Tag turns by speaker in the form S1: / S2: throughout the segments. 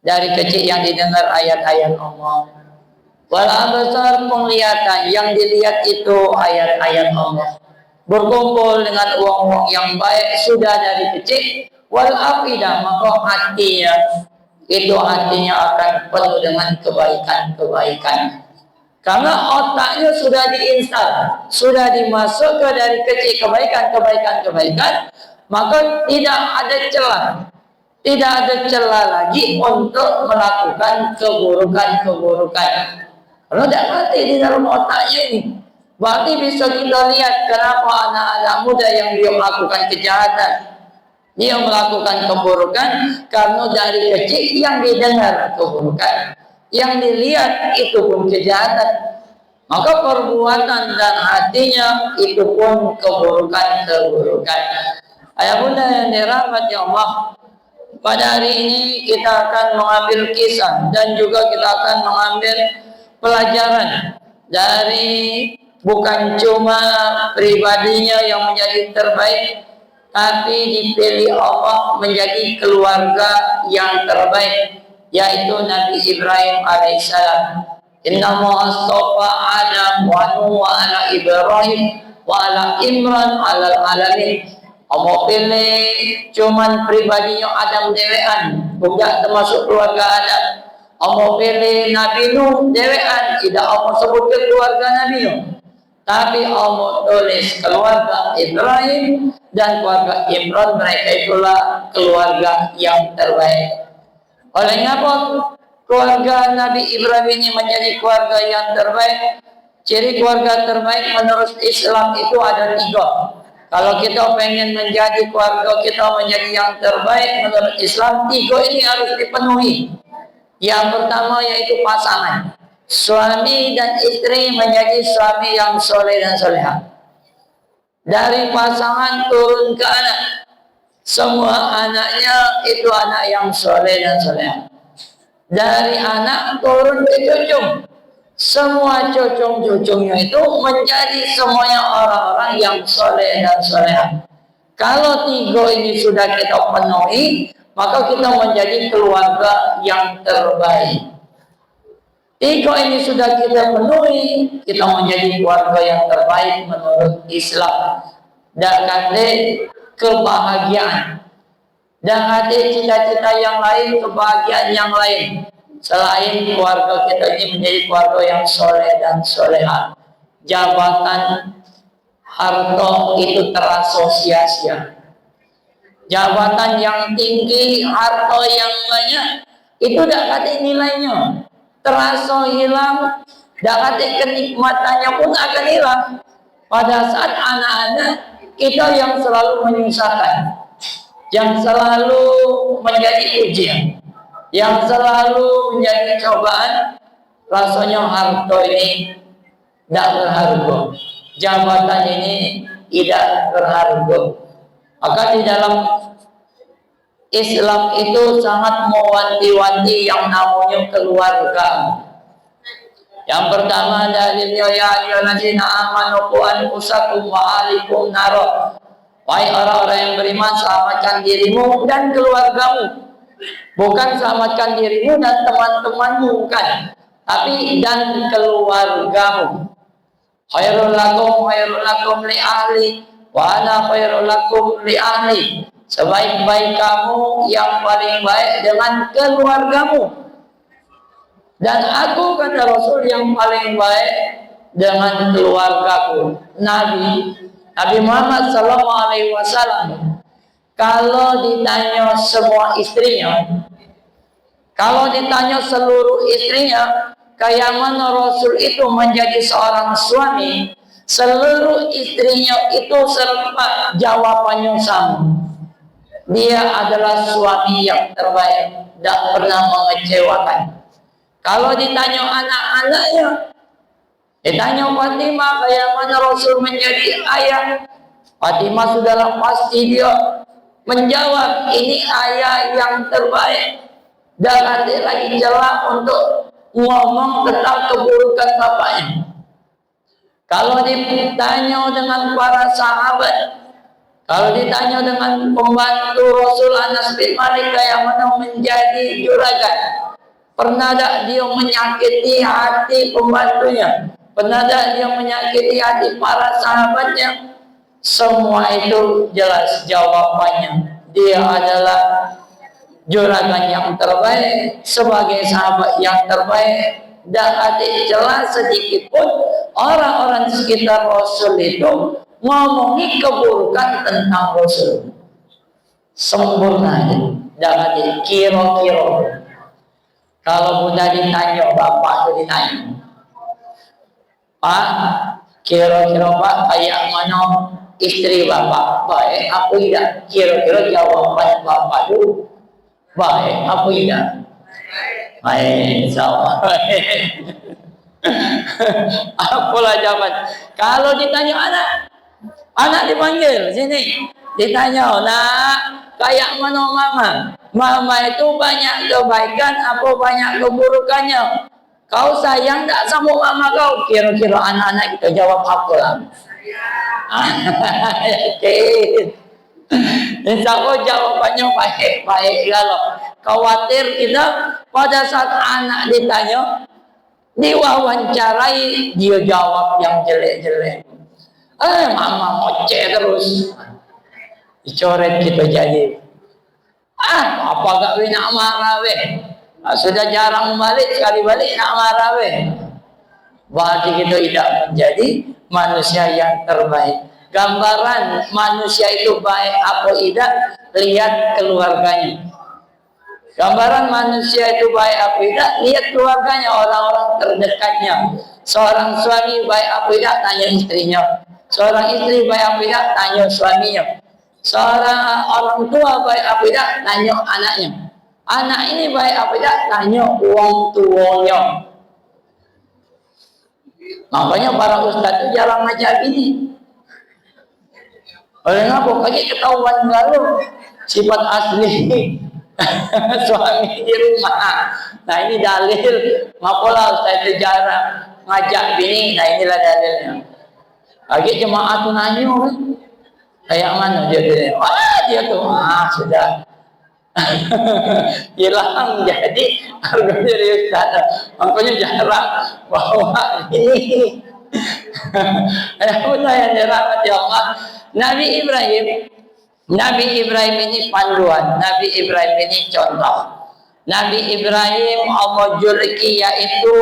S1: dari kecil yang didengar ayat-ayat Allah. Wal absar, penglihatan yang dilihat itu ayat-ayat Allah. Berkumpul dengan uang-uang yang baik sudah dari kecil. Wal afidah, maka hatinya itu akan penuh dengan kebaikan-kebaikan. Karena otaknya sudah diinstal, sudah dimasukkan dari kecil kebaikan, maka tidak ada celah. Tidak ada celah lagi untuk melakukan keburukan. Kalau tidak mati di dalam otaknya ini, berarti bisa kita lihat kenapa anak-anak muda yang dia melakukan kejahatan, dia melakukan keburukan, karena dari kecil yang didengar keburukan, yang dilihat itu pun kejahatan, maka perbuatan dan hatinya itu pun keburukan. Ayah bunda yang dirahmati Allah, pada hari ini kita akan mengambil kisah dan juga kita akan mengambil pelajaran dari bukan cuma pribadinya yang menjadi terbaik, tapi dipilih Allah menjadi keluarga yang terbaik, yaitu Nabi Ibrahim alaihissalam. Inna mu'astafa Adam wa Nuh wa ala Ibrahim wa ala Imran ala alamin. Allah pilih cuman pribadinya Adam dewean, bukan termasuk keluarga Adam. Allah pilih Nabi Nuh dewean, tidak Allah sebutkan keluarga Nabi Nuh, tapi Allah tulis keluarga Ibrahim dan keluarga Imran, mereka itulah keluarga yang terbaik. Oleh apa keluarga Nabi Ibrahim ini menjadi keluarga yang terbaik? Ciri keluarga terbaik menurut Islam itu ada 3. Kalau kita pengen menjadi keluarga kita menjadi yang terbaik menurut Islam, 3 ini harus dipenuhi. Yang pertama yaitu pasangan. Suami dan istri menjadi suami yang soleh dan soleha. Dari pasangan turun ke anak, semua anaknya itu anak yang soleh dan soleha. Dari anak turun ke cucu, semua cucu-cucunya itu menjadi semuanya orang-orang yang soleh dan soleha. Kalau 3 ini sudah kita penuhi, maka kita menjadi keluarga yang terbaik. 3 ini sudah kita penuhi, kita menjadi keluarga yang terbaik menurut Islam. Dan kata kebahagiaan, dan kata cita-cita yang lain, kebahagiaan yang lain selain keluarga kita ini menjadi keluarga yang soleh dan soleha. Jabatan, harta itu terasosiasi. Jabatan yang tinggi, harta yang banyak, itu tidak ada nilainya, terasa hilang, tidak ada kenikmatannya pun akan hilang. Pada saat anak-anak kita yang selalu menyusahkan, yang selalu menjadi ujian, yang selalu menjadi cobaan, rasanya harta ini tidak berharga, jabatan ini tidak berharga. Maka di dalam Islam itu sangat mewanti-wanti yang namanya keluarga. Yang pertama dalilnya, ya ayyuhallazina amanu qu anfusakum wa ahlikum nar. Wahai orang-orang yang beriman, selamatkan dirimu dan keluargamu. Bukan selamatkan dirimu dan teman-temanmu, bukan, tapi dan keluargamu. Khairul lakum li ahli wa ana khairul lakum li ahli. Sebaik-baik kamu yang paling baik dengan keluargamu, dan aku, kata Rasul, yang paling baik dengan keluargaku. Nabi Muhammad SAW, kalau ditanya semua istrinya, kalau ditanya seluruh istrinya, kayak mana Rasul itu menjadi seorang suami, seluruh istrinya itu serempak jawabannya sama. Dia adalah suami yang terbaik, tidak pernah mengecewakan. Kalau ditanya anak-anaknya, ditanya Fatimah, kayak mana Rasul menjadi ayah, Fatimah sudahlah pasti dia menjawab, ini ayah yang terbaik. Dan ada lagi celah untuk ngomong tentang keburukan bapaknya. Kalau ditanya dengan para sahabat, Kalau ditanya dengan pembantu Rasul Anas bin Malik yang mana menjadi juragan, pernah tak dia menyakiti hati pembantunya? Pernah tak dia menyakiti hati para sahabatnya? Semua itu jelas jawabannya. Dia adalah juragan yang terbaik, sebagai sahabat yang terbaik. Dan ada celah sedikit pun orang-orang di sekitar Rasul itu ngomongi keburukan tentang Rasul. Sempurna, dan ada kira-kira. Kalau Bunda ditanya, bapak itu ditanya, Pak, kira-kira Pak kayak mana istri bapak? Baik, aku tidak. Kira-kira jawaban bapak itu baik, aku tidak. Baik, insyaAllah. Apalah jawaban. Kalau ditanya anak dipanggil sini, ditanya, nak, kayak mana mama? Mama itu banyak kebaikan, apa banyak keburukannya? Kau sayang tak sama mama kau? Kira-kira anak-anak kita jawab apa lah? Insya Allah jawabannya baik-baik. Kalau khawatir kita pada saat anak ditanya, diwawancarai, dia jawab yang jelek-jelek. Mama ngoceh terus, dicoret kita jadi. Apa gak nak marah weh? Sudah jarang balik, sekali balik nak marah weh. Berarti kita tidak menjadi manusia yang terbaik. Gambaran manusia itu baik apa tidak, lihat keluarganya. Gambaran manusia itu baik apa tidak, lihat keluarganya, orang-orang terdekatnya. Seorang suami baik apa tidak, tanya istrinya. Seorang istri baik apa tidak, tanya suaminya. Seorang orang tua baik apa tidak, tanya anaknya. Anak ini baik apa tidak, tanya orang tuanya. Makanya para ustaz itu jarang ngajar ini. Oleh apa? Kayak ketahuan baru sifat asli suami di rumah. Nah ini dalil. Mapolah ustaz itu jarang ngajak bini. Nah inilah dalilnya. Lagi jemaah tuh nanya, kayak mana dia? Dia tuh sudah hilang jadi harga diri ustaz. Makanya jarang bawa ini. Ya udah yang dirahmati Allah. Nabi Ibrahim ini panduan. Nabi Ibrahim ini contoh. Nabi Ibrahim Allah julki, yaitu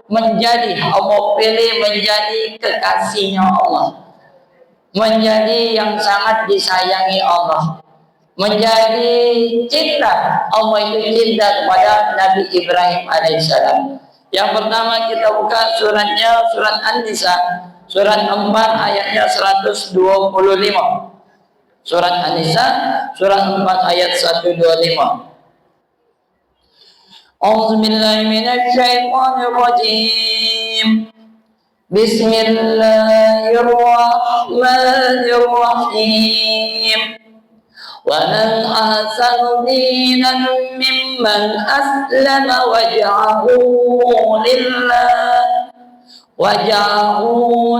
S1: menjadi, Allah pilih menjadi kekasihnya Allah, menjadi yang sangat disayangi Allah, menjadi cinta. Allah itu cinta kepada Nabi Ibrahim alaihissalam. Yang pertama kita buka suratnya, surat An-Nisa, surat 4 ayatnya 125. Surat An-Nisa, surat 4 ayat 125. A'udzubillahi minasyaitonirrajim. Bismillahirrahmanirrahim. وَمَنْ أَحْسَنُ دِينًا مِّمَّنْ أَسْلَمَ وَجَهَهُ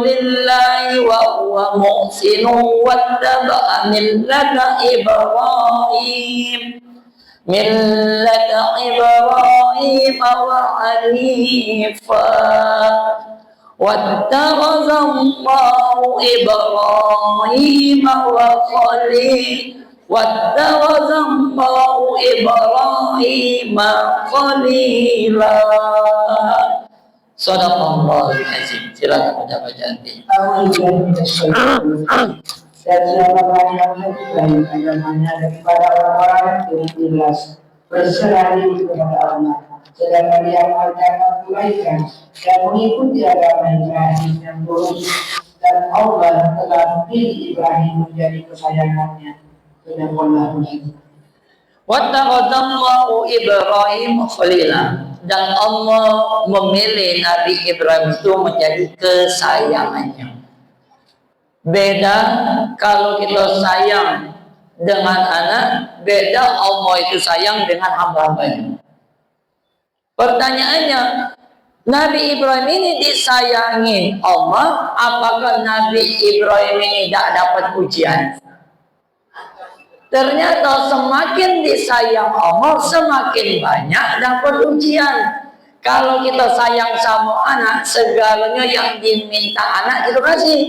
S1: لِلَّهِ وَهُوَ مُحْسِنٌ وَاتَّبَعَ مِلَّةَ إِبْرَاهِيمَ وَحَنِيفًا وَاتَّخَذَ اللَّهُ إِبْرَاهِيمَ خَلِيلًا. Sadaqallahul azim. Silakan pada bacaan ini.
S2: Dan siapakah yang lebih baik agamanya daripada orang-orang yang ikhlas berserah diri kepada Allah, sedangkan yang mengerjakan kebaikan dan mengikuti agama Ibrahim yang lurus, dan Allah telah memilih Ibrahim menjadi kesayangannya. Sadaqallahul azim.
S1: Wattaqadallahu Ibrahim khalila, dan Allah memilih Nabi Ibrahim itu menjadi kesayangannya. Beda kalau kita sayang dengan anak, beda Allah itu sayang dengan hamba-hambanya. Pertanyaannya, Nabi Ibrahim ini disayangi Allah, apakah Nabi Ibrahim ini tidak dapat ujian? Ternyata semakin disayang Allah, semakin banyak dapat ujian. Kalau kita sayang sama anak, segalanya yang diminta anak kita kasih.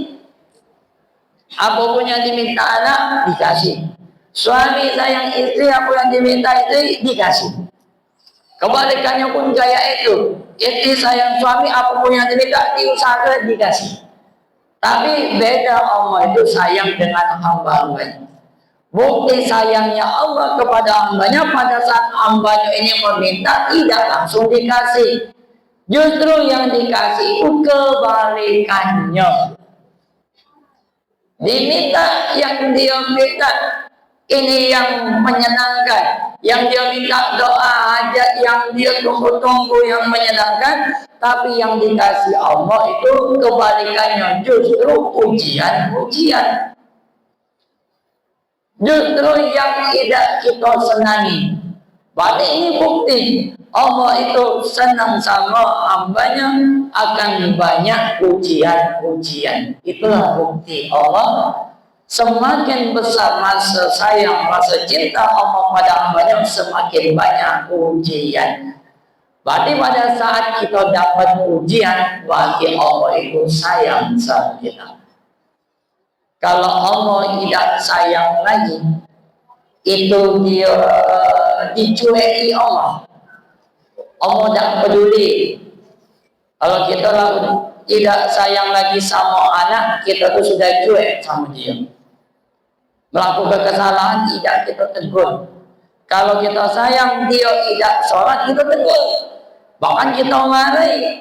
S1: Apapun yang diminta anak, dikasih. Suami sayang istri, apa yang diminta istri, dikasih. Kebalikannya pun kayak itu. Istri sayang suami, apapun yang diminta, diusahakan, dikasih. Tapi beda Allah itu sayang dengan hamba-hambanya. Bukti sayangnya Allah kepada hambanya pada saat hambanya ini meminta tidak langsung dikasih. Justru yang dikasih itu kebalikannya. Diminta yang dia minta ini yang menyenangkan. Yang dia minta doa hajat yang dia tunggu-tunggu yang menyenangkan. Tapi yang dikasih Allah itu kebalikannya, justru ujian-ujian. Justru yang tidak kita senangi. Berarti ini bukti Allah itu senang sama hambanya akan banyak ujian-ujian. Itulah bukti Allah semakin besar rasa sayang, rasa cinta Allah pada hambanya, semakin banyak ujian. Berarti pada saat kita dapat ujian, berarti Allah itu sayang sama kita. Kalau Allah tidak sayang lagi, itu dia dicueki Allah. Allah tidak peduli. Kalau kita tidak sayang lagi sama anak, kita tuh sudah cuek sama dia. Melakukan kesalahan tidak kita tegur. Kalau kita sayang dia tidak sholat, kita tegur. Bahkan kita marahi.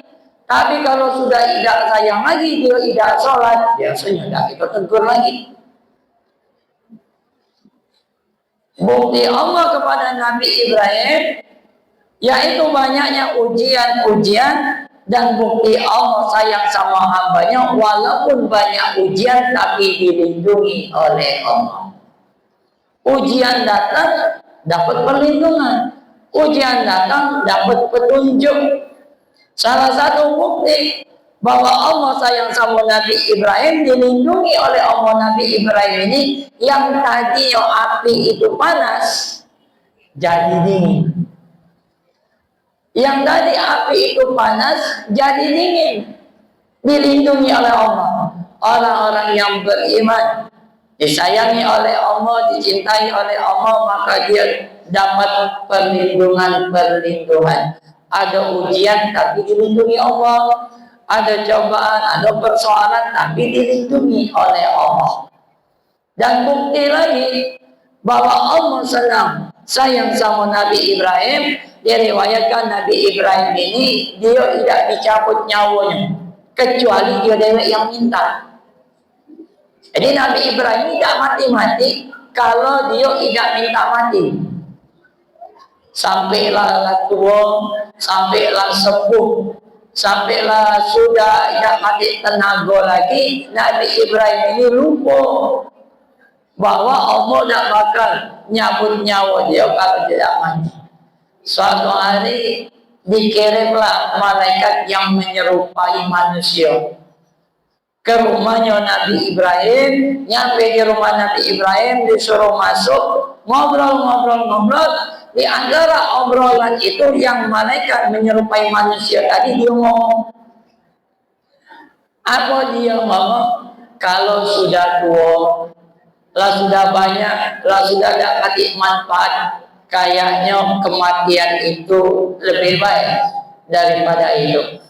S1: Tapi kalau sudah tidak sayang lagi, dia tidak sholat, biasanya tidak kita tegur lagi. Bukti Allah kepada Nabi Ibrahim, yaitu banyaknya ujian-ujian, dan bukti Allah sayang sama hambanya, walaupun banyak ujian, tapi dilindungi oleh Allah. Ujian datang, dapat perlindungan. Ujian datang, dapat petunjuk. Salah satu bukti bahwa Allah sayang sama Nabi Ibrahim, dilindungi oleh Allah Nabi Ibrahim ini, yang tadinya api itu panas jadi dingin. Yang tadi api itu panas jadi dingin, dilindungi oleh Allah. Orang-orang yang beriman disayangi oleh Allah, dicintai oleh Allah, maka dia dapat perlindungan. Ada ujian tapi dilindungi Allah, ada cobaan, ada persoalan tapi dilindungi oleh Allah. Dan bukti lagi bahwa Allah sayang sama Nabi Ibrahim, diriwayatkan Nabi Ibrahim ini dia tidak dicabut nyawanya kecuali dia dewek yang minta. Jadi Nabi Ibrahim tidak mati-mati kalau dia tidak minta mati. Sampailah tua, sampailah sepuh, sampailah sudah tidak mati tenaga lagi, Nabi Ibrahim ini lupa bahwa Allah tidak bakal nyabut nyawa dia kalau tidak mati. Suatu hari dikirimlah malaikat yang menyerupai manusia ke rumahnya Nabi Ibrahim. Nyampe di rumah Nabi Ibrahim, disuruh masuk, ngobrol. Di antara obrolan itu yang malaikat menyerupai manusia tadi, dia ngomong. Apa dia ngomong? Kalau sudah tua, lah sudah banyak, lah sudah dapat manfaat, kayaknya kematian itu lebih baik daripada hidup.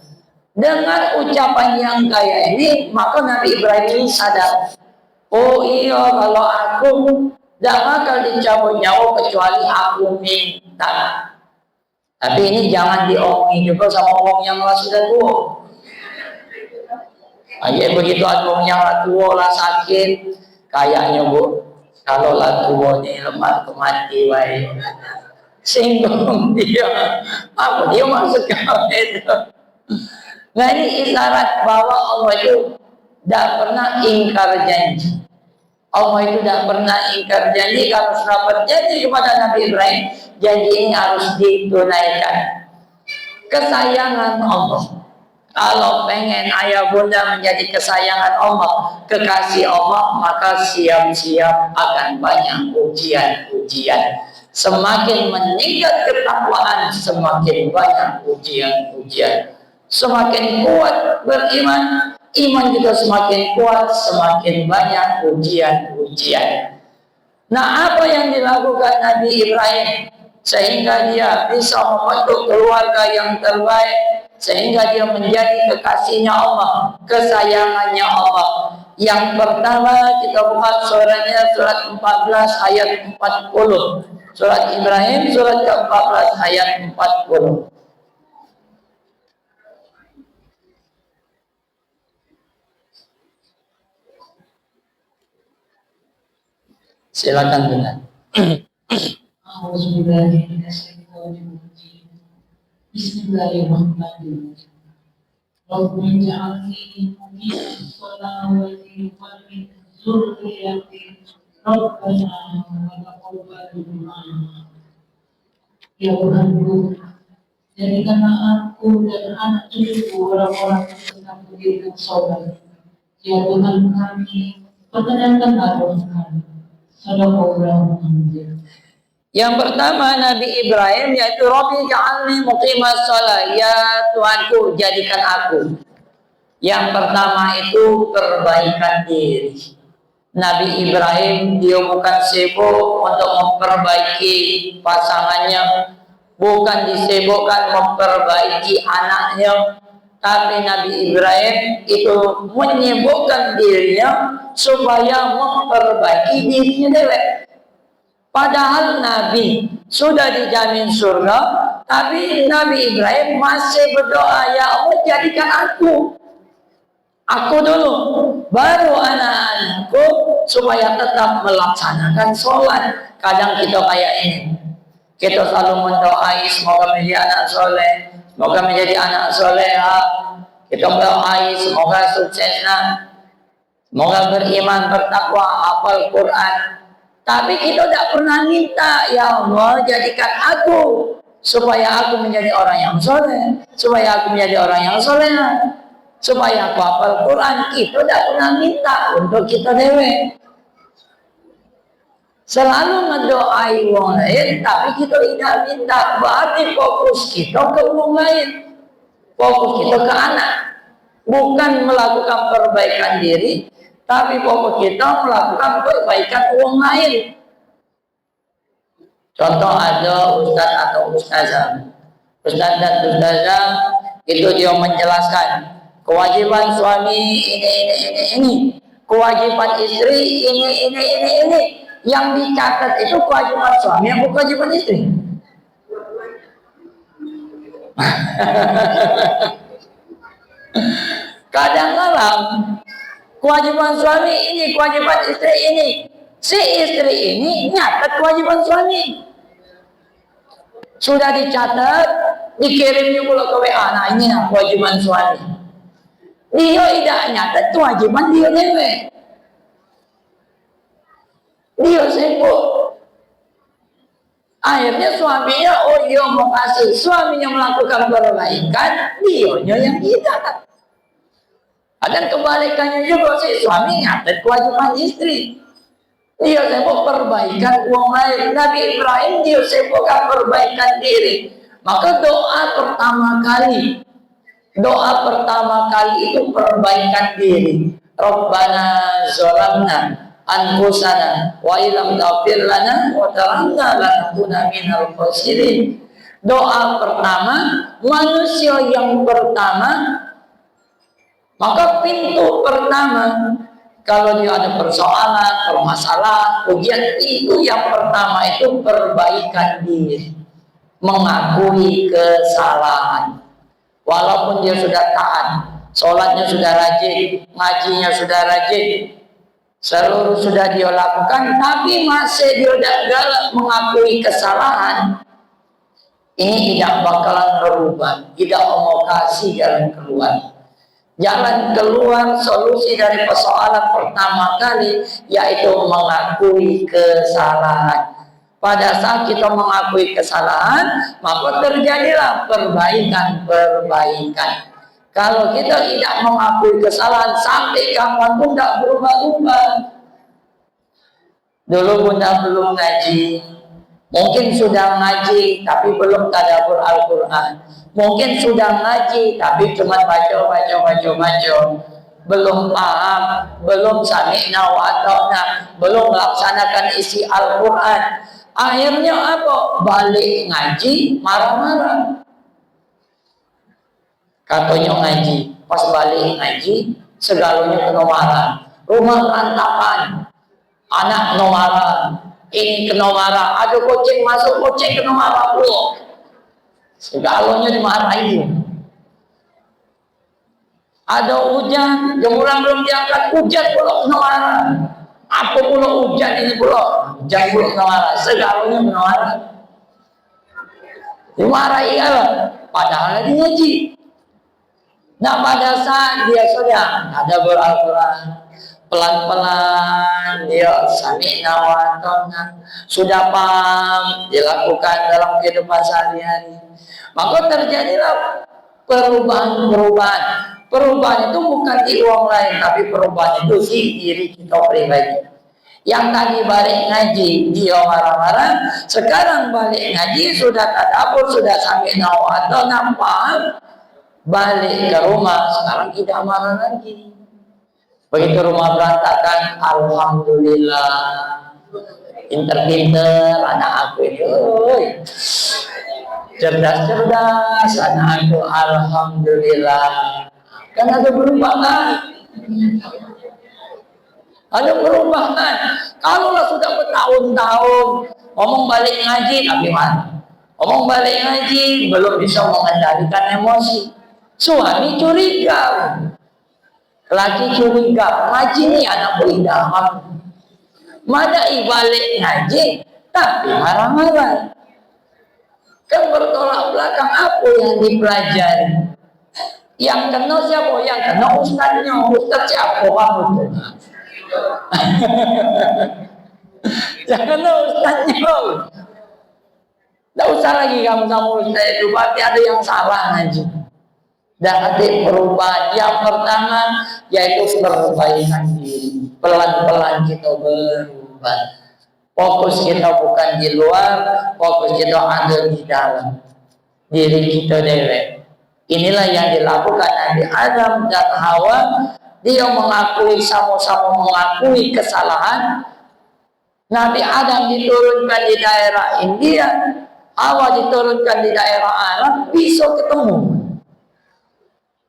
S1: Dengan ucapan yang kayak ini, maka Nabi Ibrahim ini sadar, oh iya, kalau aku tidak bakal dicabut nyawa kecuali aku minta. Tapi ini jangan diomongin juga sama orang yang sudah tua. Aja begitu ada orang yang tua lah sakit, kayaknya bu, kalau lah tua ni lemah kemati baik. Singgung dia, apa dia maksudkan itu? Nah ini isyarat bahwa Allah itu tidak pernah ingkar janji. Allah itu tidak pernah ingkar janji. Kalau sudah berjanji kepada Nabi Ibrahim, janji ini harus ditunaikan. Kesayangan Allah Kalau pengen ayah bunda menjadi kesayangan Allah, kekasih Allah, maka siap-siap akan banyak ujian-ujian. Semakin meningkat ketakwaan, semakin banyak ujian-ujian. Semakin kuat beriman, iman kita semakin kuat, semakin banyak ujian-ujian. Nah, apa yang dilakukan Nabi Ibrahim sehingga dia bisa membentuk keluarga yang terbaik, sehingga dia menjadi kekasihnya Allah, kesayangannya Allah. Yang pertama kita buka suratnya, surat 14 ayat 40. Surat Ibrahim surat ke-14 ayat 40. Silakan benar.
S3: Bismillahirrahmanirrahim. Rabbana ja'alni muqimas sholawati wa min dzurriyyati Rabbana wa taqabbal du'a. Ya Tuhanku, jadikanlah aku dan anak cucuku orang-orang yang sedang berdiri sholat. Ya Tuhan kami, perkenankanlah doa kami. Sadaqallahul adzim.
S1: Yang pertama Nabi Ibrahim yaitu Rabbi ja'alni muqimas shalah, ya Tuhanku jadikan aku. Yang pertama itu perbaikan diri. Nabi Ibrahim dia bukan sibuk untuk memperbaiki pasangannya, bukan disibukkan memperbaiki anaknya, tapi Nabi Ibrahim itu menyibukkan dirinya supaya memperbaiki dirinya dewek. Padahal Nabi sudah dijamin surga, tapi Nabi Ibrahim masih berdoa, ya Allah jadikan aku dulu, baru anak-anakku supaya tetap melaksanakan sholat. Kadang kita kayak ini, kita selalu mendoai semoga menjadi anak soleh, semoga menjadi anak soleha. Kita mendoai semoga suksesnya, semoga beriman, bertakwa, hafal Quran. Tapi kita tidak pernah minta, ya Allah jadikan aku supaya aku menjadi orang yang soleh, supaya aku menjadi orang yang soleha, supaya aku hafal Quran. Kita tidak pernah minta untuk kita dewe. Selalu mendoai orang lain, tapi kita tidak minta. Berarti fokus kita ke orang lain, fokus kita ke anak, bukan melakukan perbaikan diri, tapi fokus kita melakukan perbaikan orang lain. Contoh ada ustaz atau ustazah, ustaz dan ustazah itu dia menjelaskan kewajiban suami ini, kewajiban istri ini. Yang dicatat itu kewajiban suami atau kewajiban istri? Kadang-kadang kewajiban suami ini, kewajiban istri ini. Si istri ini nyatat kewajiban suami. Sudah dicatat, dikirimnya pula ke WA. Nah ini kewajiban suami. Dia tidak nyatat kewajiban dia dewe. Dia sibuk. Akhirnya suaminya, oh dia mau kasih, suaminya melakukan perbaikan, dia yang tidak. Dan kebalikannya juga sih, suami nyatet kewajiban istri. Dia sibuk perbaikan uang lain. Nabi Ibrahim dia sibuk perbaikan diri. Maka doa pertama kali itu perbaikan diri. Rabbana zalamna anfusana wa illam taghfir lana wa tarhamna lanakunanna minal khasirin. Doa pertama manusia yang pertama, maka pintu pertama kalau dia ada persoalan, permasalahan, ujian, itu yang pertama itu perbaikan diri, mengakui kesalahan. Walaupun dia sudah taat, sholatnya sudah rajin, ngajinya sudah rajin, seluruh sudah dia lakukan, tapi masih dia gagal mengakui kesalahan, ini tidak bakalan berubah, tidak mau kasih jalan keluar. Jalan keluar solusi dari persoalan pertama kali yaitu mengakui kesalahan. Pada saat kita mengakui kesalahan, maka terjadilah perbaikan. Kalau kita tidak mengakui kesalahan sampai kapan pun tidak berubah-ubah. Dulu Bunda belum ngaji, mungkin sudah ngaji tapi belum tadabbur Al-Quran. Mungkin sudah ngaji tapi cuma baca, belum paham, belum sami'na wa ata'na, belum melaksanakan isi Al-Quran. Akhirnya apa? Balik ngaji marah-marah. Katanya ngaji, pas balik ngaji segalanya kena marah. Rumah berantakan, anak kena marah, ini kena marah, ada kucing masuk, kucing kena marah pula. Segalanya dimarahin. Ada hujan, jemuran belum diangkat, hujan pula kena marah. Apa pula hujan ini pula? Hujan pula kena marah, segalanya kena marah. Dimarahi apa? Padahal lagi ngaji. Nah pada saat dia sudah ada Al-Quran, pelan-pelan dia sami'na wa ata'na, sudah paham dilakukan dalam kehidupan sehari-hari, maka terjadilah perubahan. Perubahan itu bukan di orang lain, tapi perubahan itu di diri kita pribadi. Yang tadi balik ngaji dia marah-marah, sekarang balik ngaji sudah tadabbur, sudah sami'na wa ata'na, paham, balik ke rumah sekarang tidak marah lagi. Begitu rumah berantakan, alhamdulillah, pinter-pinter anak aku ini, cerdas anak aku, alhamdulillah. Kan ada perubahan. Ada perubahan. Kalau sudah bertahun-tahun ngomong balik ngaji tapi mana? Ngomong balik ngaji belum bisa mengendalikan emosi. Suami curiga, laki curiga, ngaji ini anak beridaman. Madai balik ngaji, tapi marah-marah. Kan bertolak belakang apa yang dipelajari? Yang kena siapa? Yang kena ustaznya. Ustaz siapa kamu tuh? Yang kena ustaznya. Tidak usah lagi kamu sama ustaz itu, berarti ada yang salah ngaji. Dan ada perubahan. Yang pertama yaitu perbaikan diri. Pelan-pelan kita berubah. Fokus kita bukan di luar, fokus kita ada di dalam diri kita dewe. Inilah yang dilakukan Nabi Adam dan Hawa. Dia mengakui, sama-sama mengakui kesalahan. Nabi Adam diturunkan di daerah India, Hawa diturunkan di daerah Arab, bisa ketemu.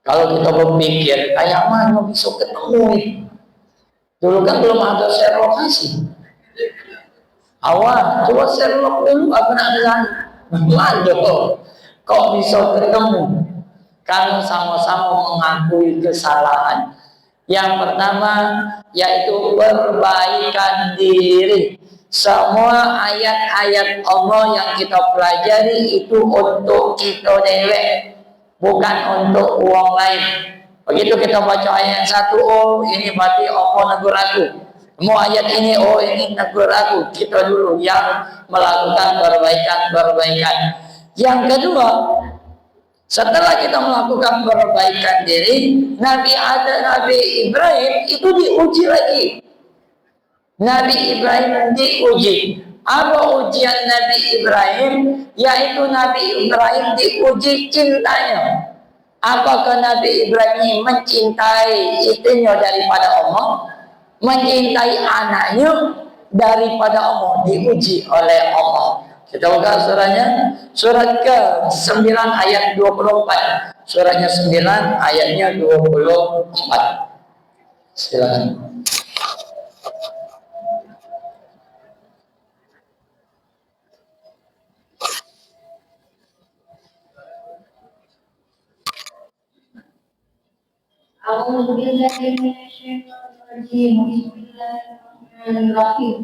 S1: Kalau kita berpikir, kayak mana bisa ketemu? Dulu kan belum ada share lokasi. Awal, coba share dulu apa namanya? Mana kok bisa ketemu? Kalau sama-sama mengakui kesalahan. Yang pertama yaitu perbaikan diri. Semua ayat-ayat Allah yang kita pelajari itu untuk kita dewe, bukan untuk uang lain. Begitu kita baca ayat 1, oh ini berarti Allah negur aku. Mau ayat ini, oh ini negur aku. Kita dulu yang melakukan perbaikan. Yang kedua, setelah kita melakukan perbaikan diri, Nabi Ibrahim itu diuji lagi. Nabi Ibrahim diuji. Apa ujian Nabi Ibrahim? Yaitu Nabi Ibrahim diuji cintanya. Apakah Nabi Ibrahim mencintai istrinya daripada Allah? Mencintai anaknya daripada Allah? Diuji oleh Allah. Kita buka surahnya. Surat ke-9 ayat 24. Suratnya 9 ayatnya 24. Silakan.
S4: أعوذ بالله من الشيطان الرجيم بسم الله الرحمن الرحيم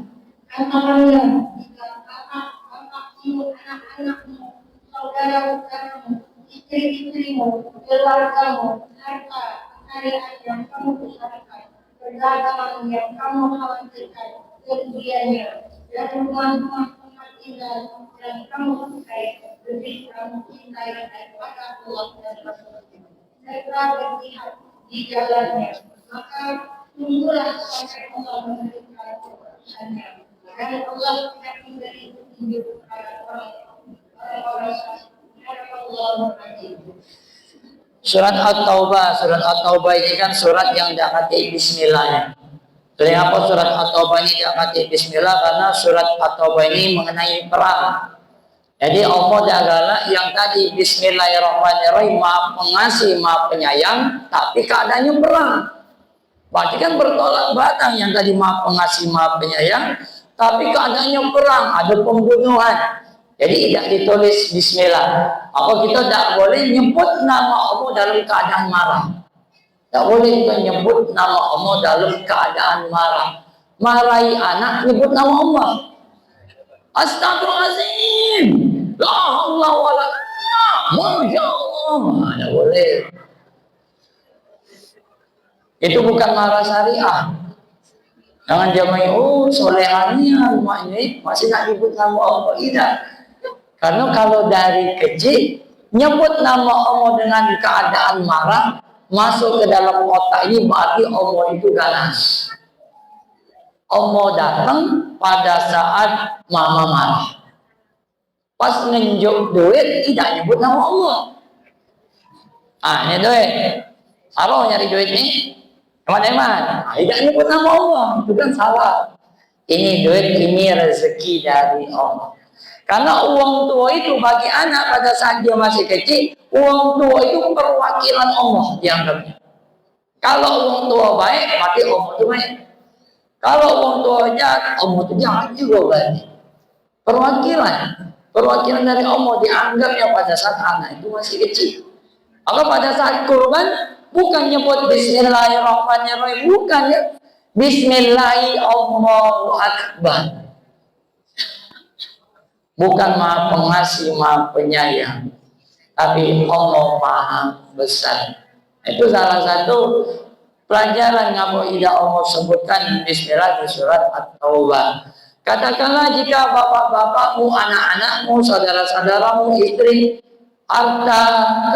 S4: katakanlah jika bapak-bapakmu, anak-anakmu, saudara-saudaramu, istri-istrimu, keluargamu, harta kekayaan yang kamu usahakan, perdagangan yang kamu khawatirkan kerugiannya, dan rumah-rumah tempat tinggal yang kamu sukai, lebih kamu cintai daripada Allah dan Rasul-Nya. segera berjihad di jalannya. Maka tunggulah sampai Allah memberikan keputusannya. Dan Allah tidak memberi petunjuk kepada orang-orang saleh.
S1: Surat At-Taubah ini kan surat yang diangkati bismillah. Kenapa surat At-Taubah ini diangkati bismillah? Karena surat At-Taubah ini mengenai perang. Jadi Allah adalah yang tadi bismillahirrahmanirrahim, maha pengasih, maha penyayang, tapi keadaannya perang. Berarti kan bertolak belakang, yang tadi maha pengasih, maha penyayang, tapi keadaannya perang, ada pembunuhan. Jadi tidak ditulis bismillah. Apa kita tidak boleh nyebut nama Allah dalam keadaan marah. Tidak boleh kita nyebut nama Allah dalam keadaan marah. Marahi anak, nyebut nama Allah. Astagfirullahaladzim. La haula wala quwwata. Masya Allah. Tidak boleh. Itu bukan marah syariah. Jangan dia main, oh solehannya rumah ini masih nak nyebut nama Allah. Tidak. Karena kalau dari kecil nyebut nama Allah dengan keadaan marah, masuk ke dalam otak ini berarti Allah itu ganas. Allah datang pada saat mama marah. Pas nunjuk duit tidak nyebut nama Allah. Ini duit. Apa nyari duit nih? Teman-teman, tidak nyebut nama Allah, itu kan salah. Ini duit, ini rezeki dari Allah. Karena uang tua itu bagi anak pada saat dia masih kecil, uang tua itu perwakilan Allah dianggapnya. Kalau uang tua baik, berarti Allah itu baik. Kalau uang tua jahat, Allah itu jahat juga berarti. Perwakilan dari Allah dianggapnya pada saat anak itu masih kecil. Maka pada saat kurban, bukan nyebut bismillahirrahmanirrahim, bukan ya. Bismillahirrahmanirrahim. Bukan maha pengasih, maha penyayang, tapi Allah maha besar. Itu salah satu pelajaran ngapa tidak Allah sebutkan bismillah di surat At-Taubah. Katakanlah jika bapak-bapakmu, anak-anakmu, saudara-saudaramu, istri, harta,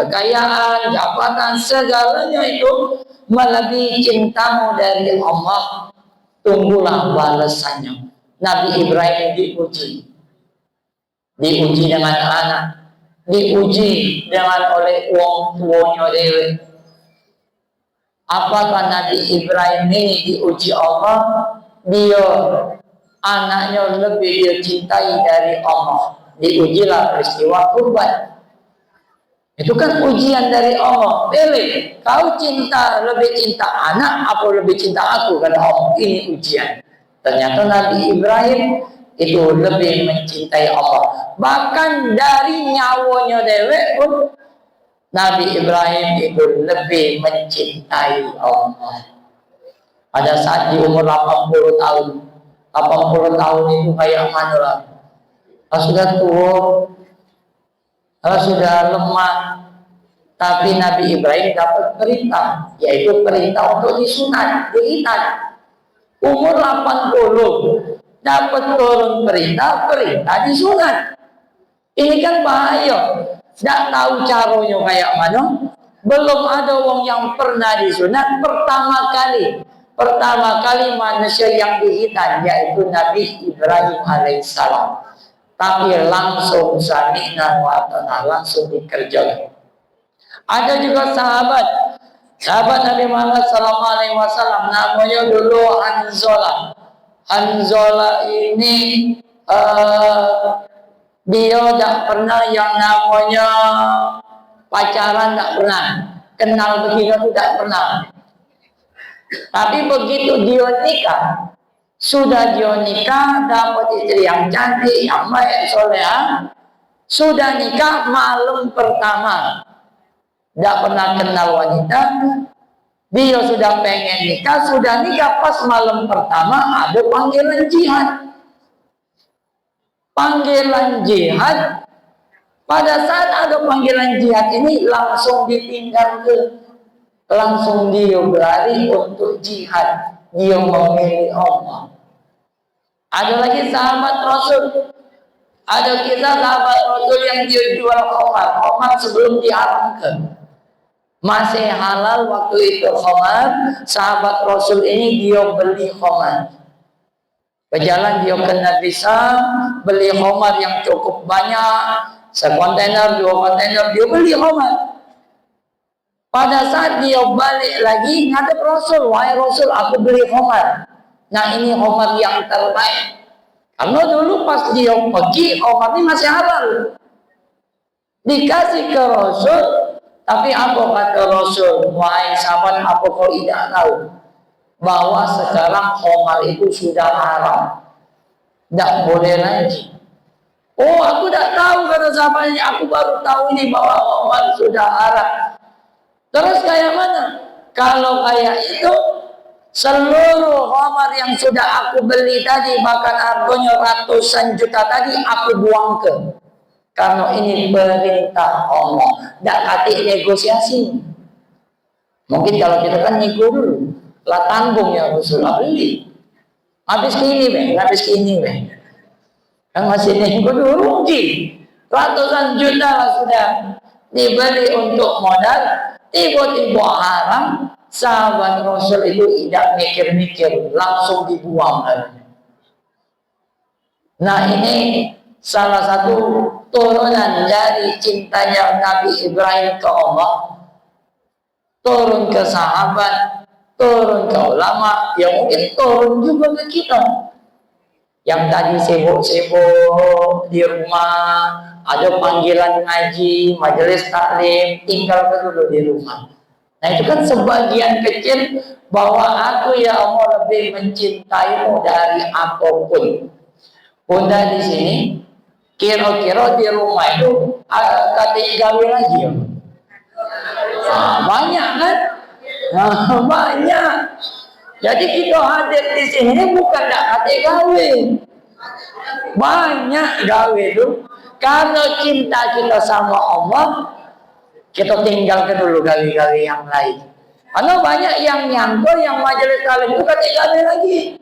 S1: kekayaan, jabatan, segalanya itu melebihi cintamu dari Allah, tunggulah balasannya. Nabi Ibrahim diuji dengan anak, diuji dengan oleh uang tuanya dewe. Apakah Nabi Ibrahim ini diuji Allah? Dia anaknya lebih dia cintai dari Allah. Diujilah peristiwa kurban. Itu kan ujian dari Allah. Pilih, kau lebih cinta anak apa lebih cinta aku? Kata Allah, ini ujian. Ternyata Nabi Ibrahim itu lebih mencintai Allah. Bahkan dari nyawanya dewek pun Nabi Ibrahim itu lebih mencintai Allah. Pada saat di umur 80 tahun. 80 tahun itu kayak mana lah? Kalau sudah tua, kalau sudah lemah, tapi Nabi Ibrahim dapat perintah, yaitu perintah untuk disunat, diikat. Umur 80 dapat turun perintah disunat. Ini kan bahaya. Tidak tahu caranya kayak mana. Belum ada orang yang pernah disunat pertama kali manusia yang dihitan, yaitu Nabi Ibrahim alaihissalam. Tapi langsung sami'na wa ata'na, langsung dikerjakan. Ada juga sahabat Nabi Muhammad SAW, namanya dulu Hanzalah ini dia tidak pernah yang namanya pacaran, tidak pernah kenal begini, tidak pernah. Tapi begitu dia nikah, dapat istri yang cantik, yang baik, soleha, sudah nikah malam pertama, tidak pernah kenal wanita. Dia sudah pengen nikah, pas malam pertama ada panggilan jihad. Pada saat ada panggilan jihad ini langsung ditinggalkan, langsung dia berlari untuk jihad. Dia memilih Allah. Ada lagi sahabat Rasul, ada kisah sahabat Rasul yang dia jual Omar sebelum diharamkan. Masih halal waktu itu khamar. Sahabat Rasul ini dia beli khamar. Berjalan dia ke Nabisa, beli khamar yang cukup banyak, sekontainer, 2 kontainer, dia beli khamar. Pada saat dia balik lagi, ngadep Rasul, wahai Rasul, aku beli khamar. Nah ini khamar yang terbaik. Karena dulu pas dia pergi, khamar ini masih halal. Dikasih ke Rasul, tapi apa kata Rasul? Wahai sahabat, apa kau tidak tahu bahwa sekarang khamar itu sudah haram, tidak boleh lagi. Oh, aku tidak tahu, kata sahabatnya, aku baru tahu ini bahwa khamar sudah haram. Terus kayak mana? Kalau kayak itu, seluruh khamar yang sudah aku beli tadi, bahkan harganya ratusan juta tadi, aku buang ke. Karena ini perintah Allah, tidak kati negosiasi. Mungkin kalau kita kan nego dulu, lah tanggung ya Rasulullah beli. Habis kini kan masih nego dulu rugi. Ratusan juta lah sudah dibeli untuk modal, tiba-tiba haram. Sahabat Rasul itu tidak mikir-mikir, langsung dibuang. Nah ini salah satu turunan dari cintanya Nabi Ibrahim ke Allah, turun ke sahabat, turun ke ulama, ya mungkin turun juga ke kita. Yang tadi sibuk-sibuk di rumah, ada panggilan ngaji, majelis taklim, tinggal dulu di rumah. Nah itu kan sebagian kecil bahwa aku ya Allah lebih mencintaimu dari apapun. Bunda di sini kira-kira di rumah itu kata gawe lagi ya? Banyak kan? Banyak. Jadi kita hadir di sini bukan tak kata gawe. Banyak gawe itu. Karena cinta kita sama Allah, kita tinggalkan dulu gawe-gawe yang lain. Karena banyak yang nyangkut, yang majelis taklim itu kata gawe lagi.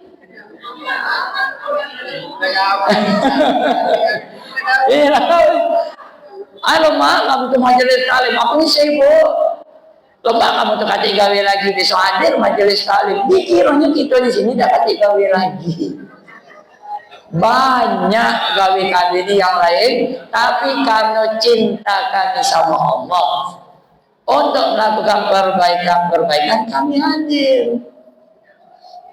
S1: Halo mak, kamu tuh majelis taklim, aku ini sibuk. Coba kamu tuh kata gawe lagi, besok hadir majelis taklim. Dikiranya kita di sini dapat gawe lagi. Banyak gawe kami ini yang lain, tapi karena cinta kami sama Allah, untuk melakukan perbaikan kami hadir.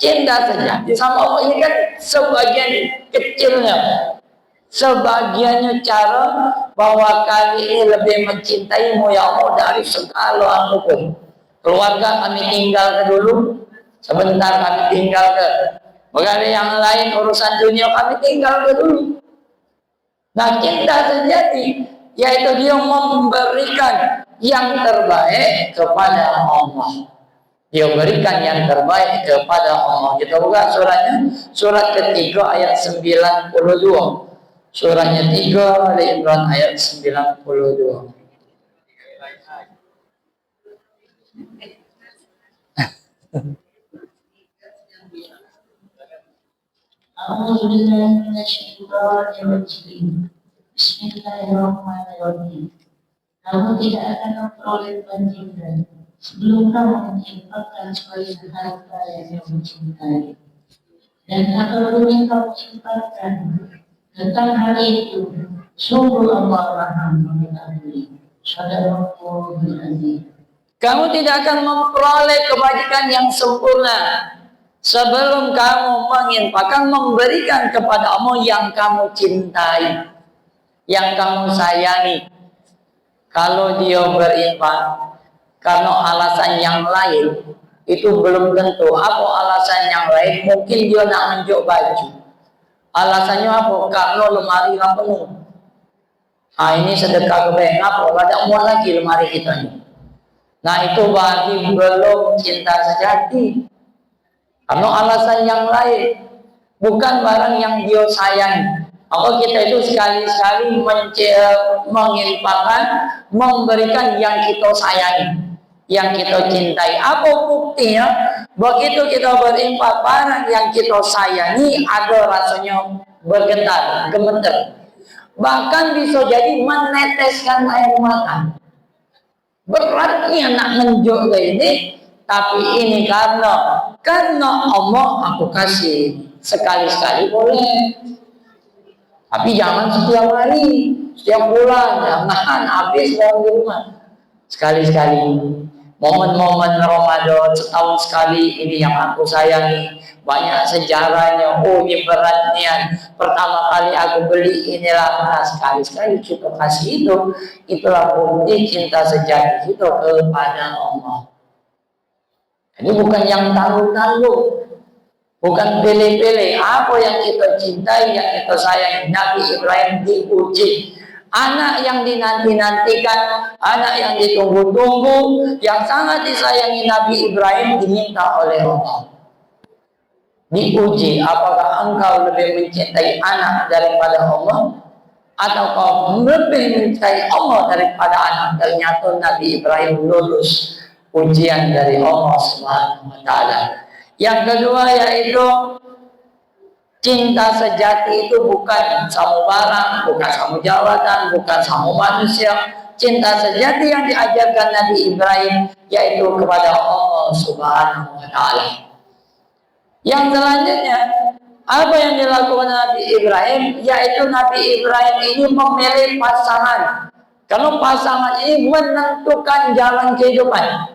S1: Cinta sejati sama Allah ini kan sebagian kecilnya, sebagiannya cara bahwa kami ini lebih mencintaimu ya Allah dari segala apapun. Keluarga kami tinggal dulu, sebentar kami tinggal ke. Bagaimana yang lain urusan dunia kami tinggal dulu. Nah cinta sejati yaitu dia memberikan yang terbaik kepada Allah. Dia berikan yang terbaik kepada Allah. Kita buka suratnya, surat ketiga ayat 92. Suratnya 3 Ali Imran ayat 92.
S3: Bismillahirrahmanirrahim. Kamu tidak akan memperoleh banjiran sebelum kamu menginfakkan sebagian harta yang kamu cintai. Dan apapun yang kamu infakkan tentang hal itu, sungguh Allah Maha mengetahui. Shadaqallahul azim.
S1: Kamu tidak akan memperoleh kebajikan yang sempurna sebelum kamu menginfakkan, memberikan kepada Allah yang kamu cintai, yang kamu sayangi. Kalau dia berinfak karena alasan yang lain, itu belum tentu. Apa alasan yang lain? Mungkin dia nak menjuk baju. Alasannya apa? Karena lemari lah penuh. Ini sedekah kebaik apa? Ada muat lagi lemari kita ini. Nah itu berarti belum cinta sejati. Karena alasan yang lain, bukan barang yang dia sayangi. Maka kita itu sekali-sekali menginfakkan, memberikan yang kita sayangi, yang kita cintai. Apa buktinya? Begitu kita berinfak barang yang kita sayangi, ada rasanya bergetar, gemeter. Bahkan bisa jadi meneteskan air mata. beratnya nak ngenjuk ke ini, tapi ini karena Allah aku kasih. Sekali-sekali boleh, tapi jangan setiap hari, setiap bulan, jangan habis dalam di rumah. Sekali-sekali, momen-momen Ramadan setahun sekali ini yang aku sayangi, banyak sejarahnya. Oh, ini beratnya. Pertama kali aku beli inilah, nah sekali-sekali kita kasih itu. Itulah bukti cinta sejati itu kepada Allah. Ini bukan yang tangguh-tangguh, bukan pilih-pilih. Apa yang kita cintai, yang kita sayangi. Nabi Ibrahim diuji. Anak yang dinanti-nantikan, anak yang ditunggu-tunggu, yang sangat disayangi Nabi Ibrahim diminta oleh Allah. Diuji, apakah engkau lebih mencintai anak daripada Allah? Atau kau lebih mencintai Allah daripada anak? Ternyata Nabi Ibrahim lulus ujian dari Allah Subhanahu wa Ta'ala. Yang kedua yaitu cinta sejati itu bukan sama barang, bukan sama jabatan, bukan sama manusia. Cinta sejati yang diajarkan Nabi Ibrahim yaitu kepada Allah Subhanahu wa Ta'ala. Yang selanjutnya, apa yang dilakukan Nabi Ibrahim, yaitu Nabi Ibrahim ini memilih pasangan. Kalau pasangan ini menentukan jalan kehidupan.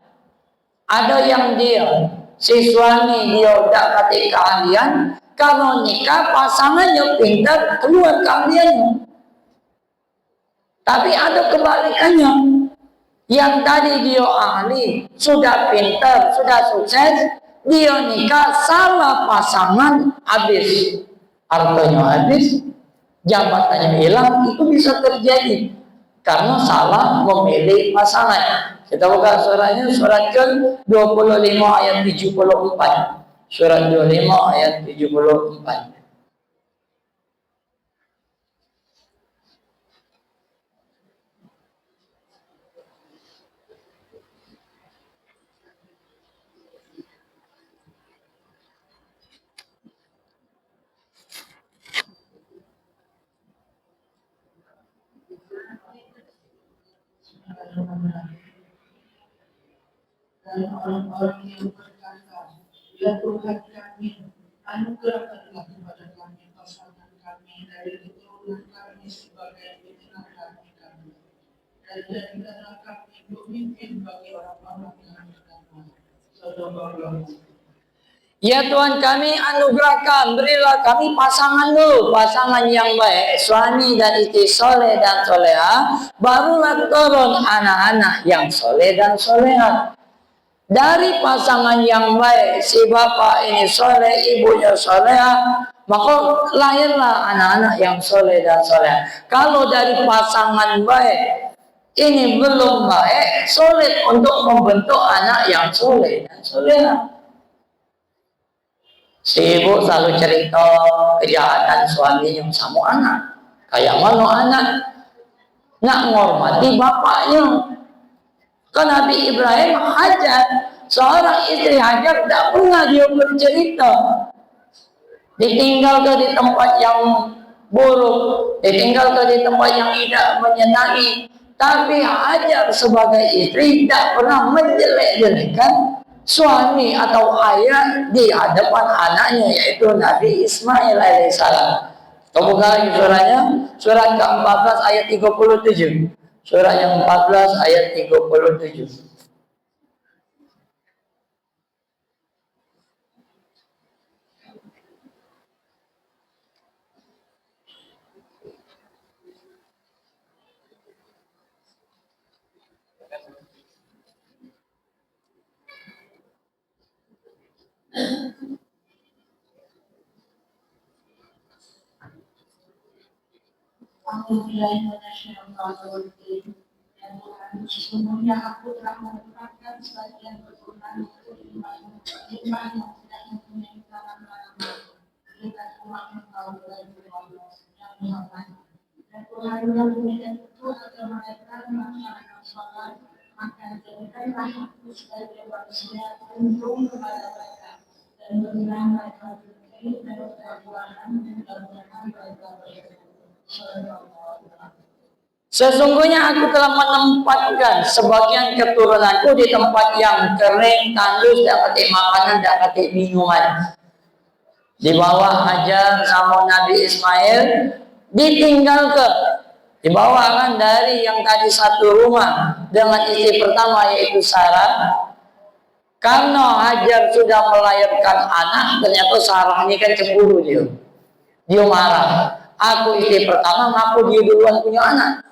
S1: Ada yang dia, si suami dia udah kata keahlian, kalau nikah pasangannya pintar keluar keahliannya. Tapi ada kebalikannya, yang tadi dia ahli, sudah pintar, sudah sukses, dia nikah salah pasangan, habis hartanya habis, jabatannya hilang. Itu bisa terjadi karena salah memilih pasangan. Kita buka suratnya, surat ke-25 ayat 74. Surat 25 ayat 74.
S4: Dan orang-orang yang berkata, ya Tuhan kami, anugerahkanlah kepada kami pasangan kami dari keturunan kami sebagai pimpinan kami, dan jadikanlah kami pemimpin bagi orang-orang yang beriman. Saudara-saudara,
S1: ya Tuhan kami, anugerahkan, berilah kami pasangan dulu, pasangan yang baik, suami dan istri soleh dan soleha, barulah turun anak-anak yang soleh dan soleha. Dari pasangan yang baik, si bapak ini soleh, ibunya soleha, maka lahirlah anak-anak yang soleh dan soleha. Kalau dari pasangan baik ini belum baik, sulit untuk membentuk anak yang soleh dan soleha. Si ibu selalu cerita kejahatan suaminya sama anak. Kayak mana anak nak menghormati bapaknya. Kan Nabi Ibrahim Hajar, seorang istri Hajar tidak pernah dia bercerita. Ditinggalkan di tempat yang buruk, ditinggalkan di tempat yang tidak menyenangi. Tapi Hajar sebagai istri tidak pernah menjelek-jelekan suami atau ayah di hadapan anaknya, yaitu Nabi Ismail alaihissalam. Kamu buka lagi surahnya, surat ke-14 ayat 37. Surah yang 14 ayat 37.
S4: dan Tuhan, sesungguhnya aku telah menetapkan sebagian keturunan iman yang tidak mempunyai tangan lama. Kita umat engkau dari Allah yang menghormat. Dan Tuhan yang memberikan itu agar mereka melaksanakan sholat, maka jadikanlah aku sebagai manusia untung kepada mereka, dan berilah mereka rezeki dan kebuahan dan mudah-mudahan mereka bersyukur.
S1: Sesungguhnya aku telah menempatkan sebagian keturunanku di tempat yang kering, tandus, dapat makanan, dapat minuman. Di bawah Hajar sama Nabi Ismail ditinggalkan, dibawakan dari yang tadi satu rumah dengan istri pertama yaitu Sarah. Karena Hajar sudah melahirkan anak, ternyata Sarah ini kan cemburu dia. Dia marah. Aku istri pertama, ngaku dia duluan punya anak.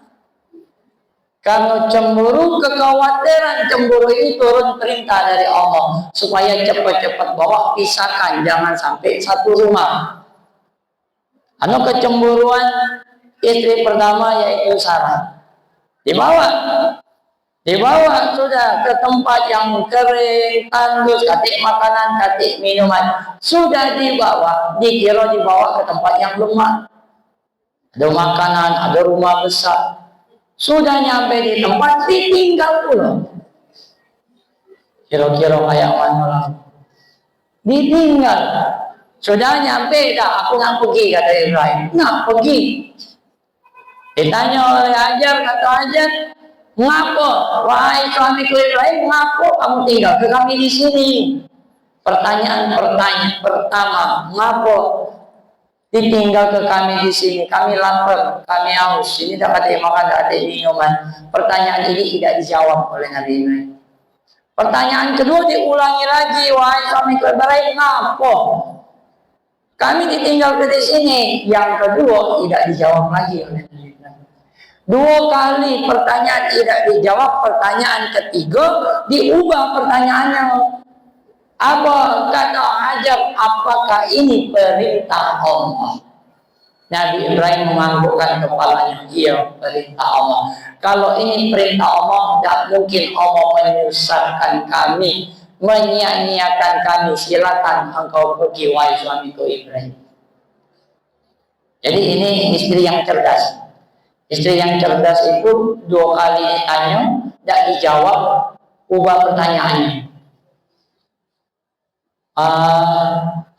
S1: Karena cemburu, kekhawatiran cemburu ini turun perintah dari Allah supaya cepat-cepat bawa pisahkan, jangan sampai satu rumah. Anu kecemburuan istri pertama yaitu Sarah. Dibawa sudah ke tempat yang kering, tandus, katik makanan, katik minuman. Sudah dikira dibawa ke tempat yang lemah. Ada makanan, ada rumah besar. Sudah nyampe di tempat, ditinggal pula. Kira-kira kayak mana lah. Ditinggal. Sudah nyampe, dah aku nak pergi, kata Ibrahim. Nak pergi. Ditanya oleh Hajar, kata Hajar, ngapa? Wahai suamiku Ibrahim, ngapa kamu tinggal ke kami di sini? Pertanyaan pertama, ngapa ditinggal ke kami di sini? Kami lapar, kami haus. Ini dapat makan, dapat minuman. Pertanyaan ini tidak dijawab oleh Nabi Ibrahim. Pertanyaan kedua diulangi lagi, wahai suamiku Ibrahim, ngapa kami ditinggal ke sini? Yang kedua tidak dijawab lagi oleh Nabi Ibrahim. Dua kali pertanyaan tidak dijawab. Pertanyaan ketiga diubah pertanyaannya. Apa kata Hajar? Apakah ini perintah Allah? Nabi Ibrahim menganggukkan kepalanya. Iya, perintah Allah. Kalau ini perintah Allah, tidak mungkin Allah menyusahkan kami, menyia-nyiakan kami. Silakan engkau pergi, wahai suamiku Ibrahim. Jadi ini istri yang cerdas. Istri yang cerdas itu dua kali ditanya, tidak dijawab, ubah pertanyaannya.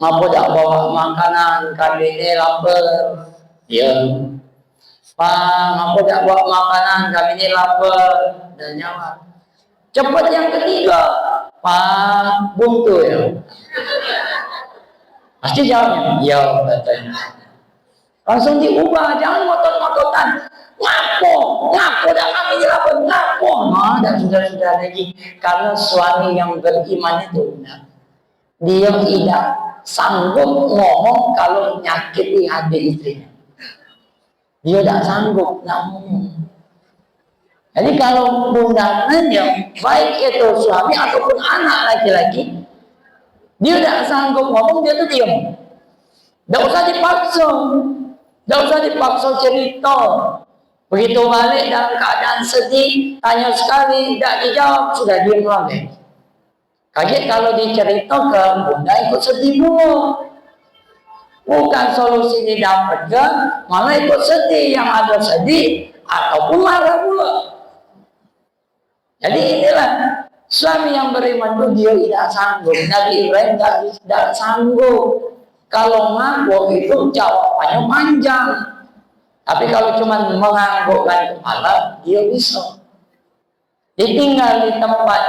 S1: Ngapa tak bawa makanan, kami ini lapar. Ya. Pak, ngapa tak bawa makanan, kami ini lapar. Dan jawab. Cepat yang ketiga, Pak, buntu ya. Pasti jawabnya, ya katanya. Langsung diubah, jangan ngotot-ngototan. Ngapo dah kami ini lapar, ngapo. Nah, dan sudah lagi. Karena suami yang beriman itu, dia tidak sanggup ngomong kalau nyakiti hati istrinya. Dia tidak sanggup ngomong. Jadi kalau undangannya, baik itu suami ataupun anak laki-laki, dia tidak sanggup ngomong, dia tuh diam. Tidak usah dipaksa cerita. Begitu balik dalam keadaan sedih, tanya sekali, tidak dijawab, sudah diam lagi. Kaget kalau diceritakan, bunda ikut sedih dulu. Bukan solusi didapatkan, malah ikut sedih. Yang ada sedih ataupun marah pula. Jadi inilah suami yang beriman itu dia tidak sanggup. Nabi Ibrahim tidak sanggup. Kalau ngangguk itu jawabannya panjang. Tapi kalau cuma menganggukkan kepala, dia bisa. Ditinggal di tempat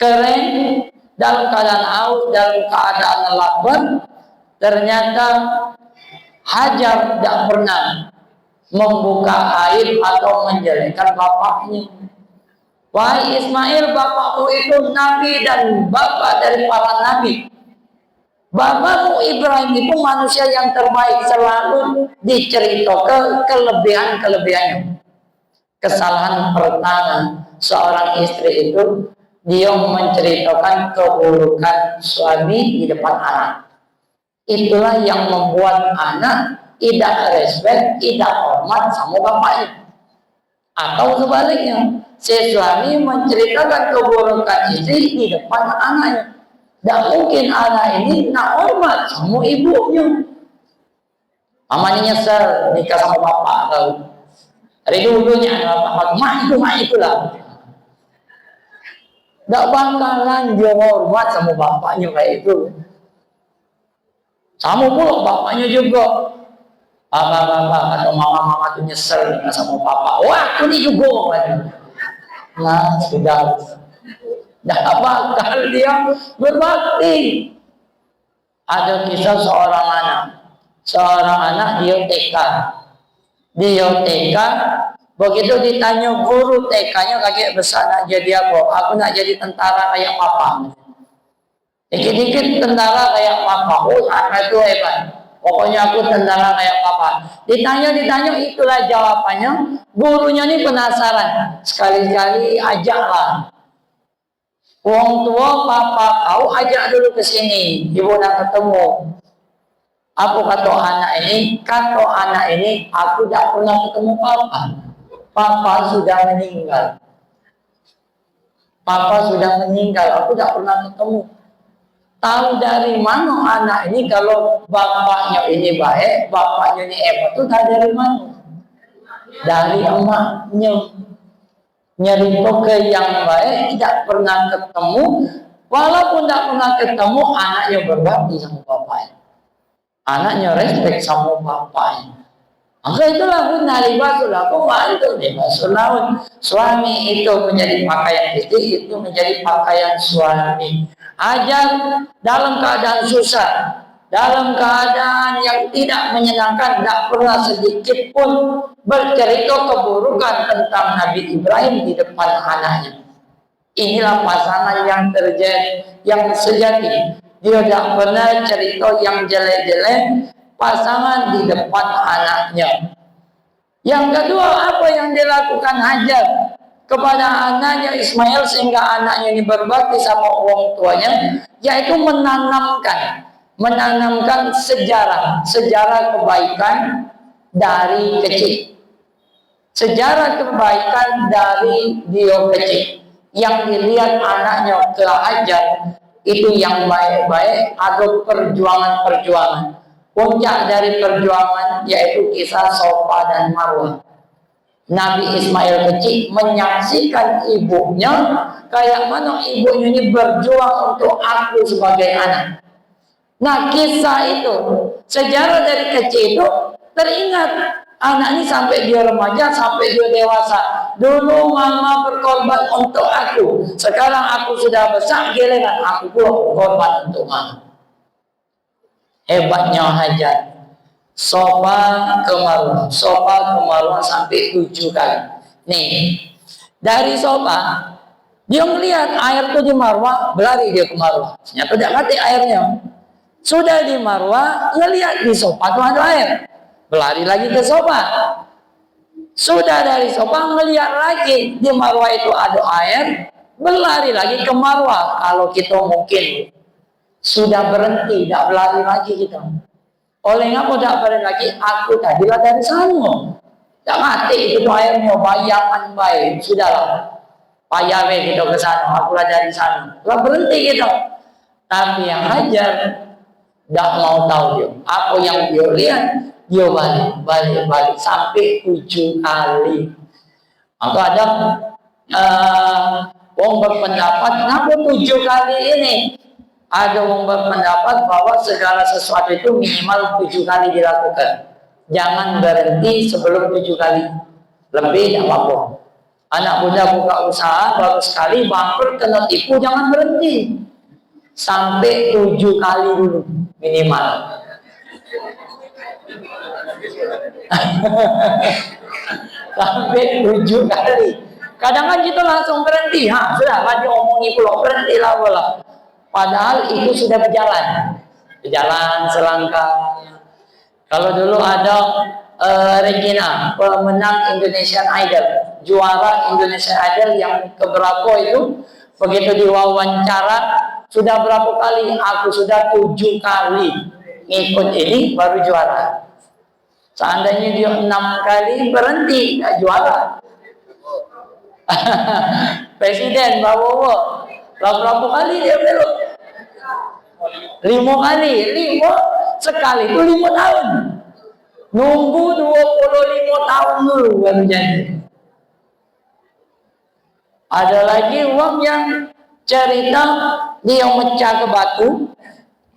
S1: kering, dalam keadaan haus, dalam keadaan lapar. Ternyata Hajar tidak pernah membuka aib atau menjelekkan bapaknya. Wahai Ismail, bapakmu itu nabi dan bapak dari para nabi. Bapakmu Ibrahim itu manusia yang terbaik, selalu diceritakan kelebihan-kelebihannya. Kesalahan pertama seorang istri itu, dia menceritakan keburukan suami di depan anak. Itulah yang membuat anak tidak respect, tidak hormat sama bapaknya. Atau sebaliknya, si suami menceritakan keburukan istri di depan anaknya. Tidak mungkin anak ini nak hormat sama ibunya. Mamanya nyesel nikah sama bapak kau. Dari dulunya bapak mak itulah. Tidak bakalan dia hormat sama bapaknya kayak itu. Sama pula bapaknya juga. Papa atau mama tuh nyesel nih sama papa. Wah, aku nih juga. Nah, sudah. Dah bakal dia berbakti. Ada kisah seorang anak dia TK. Begitu ditanya guru TK-nya kakek besar nak jadi apa? Aku nak jadi tentara kayak papa. Dikit-dikit tentara kayak papa. Oh, anak itu hebat. Pokoknya aku tentara kayak papa. Ditanya itulah jawabannya. Gurunya ini penasaran. Sekali-kali ajaklah. Wong tua papa kau ajak dulu ke sini. Ibu nak ketemu. Apa kata anak ini? Kata anak ini, aku tak pernah ketemu papa. Papa sudah meninggal. Aku tak pernah ketemu. Tahu dari mana anak ini kalau bapaknya ini baik, bapaknya ini hebat, itu tahu dari mana? Dari emaknya. Nyerito ke yang baik, tidak pernah ketemu. Walaupun tidak pernah ketemu, anaknya berbakti sama bapaknya. Anaknya respect sama bapaknya. Maka itulah guna libasul pembantu libasul laun. Suami itu menjadi pakaian istri, itu menjadi pakaian suami. Ajar dalam keadaan susah, dalam keadaan yang tidak menyenangkan, tidak pernah sedikit pun bercerita keburukan tentang Nabi Ibrahim di depan anaknya. Inilah pasangan yang terjadi, yang sejati. Dia tidak pernah cerita yang jelek-jelek pasangan di depan anaknya. Yang kedua, apa yang dilakukan Hajar kepada anaknya Ismail sehingga anaknya ini berbakti sama orang tuanya, yaitu menanamkan sejarah kebaikan dari kecil. Sejarah kebaikan dari dia kecil. Yang dilihat anaknya ke Hajar itu yang baik-baik atau perjuangan-perjuangan. Puncak dari perjuangan yaitu kisah Sofa dan Marwah. Nabi Ismail kecil menyaksikan ibunya kayak mana ibunya ini berjuang untuk aku sebagai anak. Nah, kisah itu, sejarah dari kecil itu teringat. Anak ini sampai dia remaja, sampai dia dewasa. Dulu mama berkorban untuk aku. Sekarang aku sudah besar, giliran aku pula berkorban untuk mama. Hebatnya Hajar. Sofa ke Marwah sampai 7 kali. Nih, dari Sofa dia melihat air itu di Marwah, berlari dia ke Marwah. Ternyata tidak mati airnya. Sudah di Marwah, ngelihat di Sofa itu ada air. Berlari lagi ke Sofa. Sudah dari Sofa ngelihat lagi di Marwah itu ada air, berlari lagi ke Marwah. Kalau kita mungkin sudah berhenti, tidak berlari lagi kita. Oleh ngapa tidak berlari lagi? Aku tadilah dari sana. Tak mati itu airnya, bayangan baik. Sudahlah, payah kita ke sana. Akulah dari sana. Lah berhenti kita. Tapi yang Hajar tidak mau tahu dia. Apa yang dia lihat? Dia balik sampai 7 kali. Maka ada orang berpendapat, kenapa 7 kali ini? Ada orang berpendapat bahwa segala sesuatu itu minimal 7 kali dilakukan. Jangan berhenti sebelum 7 kali. Lebih tidak apa-apa. Anak muda buka usaha baru sekali bangkrut kena tipu, jangan berhenti. Sampai 7 kali dulu minimal. Sampai 7 kali. Kadang kan kita langsung berhenti. Sudah lagi omongi pulau, berhentilah bola. Padahal itu sudah berjalan selangkah. Kalau dulu ada Regina, pemenang Indonesian Idol, juara Indonesian Idol yang keberapa itu, begitu diwawancara, sudah berapa kali? Aku sudah 7 kali ngikut ini baru juara. Seandainya dia 6 kali berhenti, tidak juara. Presiden Bawowo, berapa kali dia belok? 5 kali. 5 sekali itu 5 tahun. Nunggu 25 tahun dulu baru jadi. Ada lagi uang yang cerita dia mecah ke batu,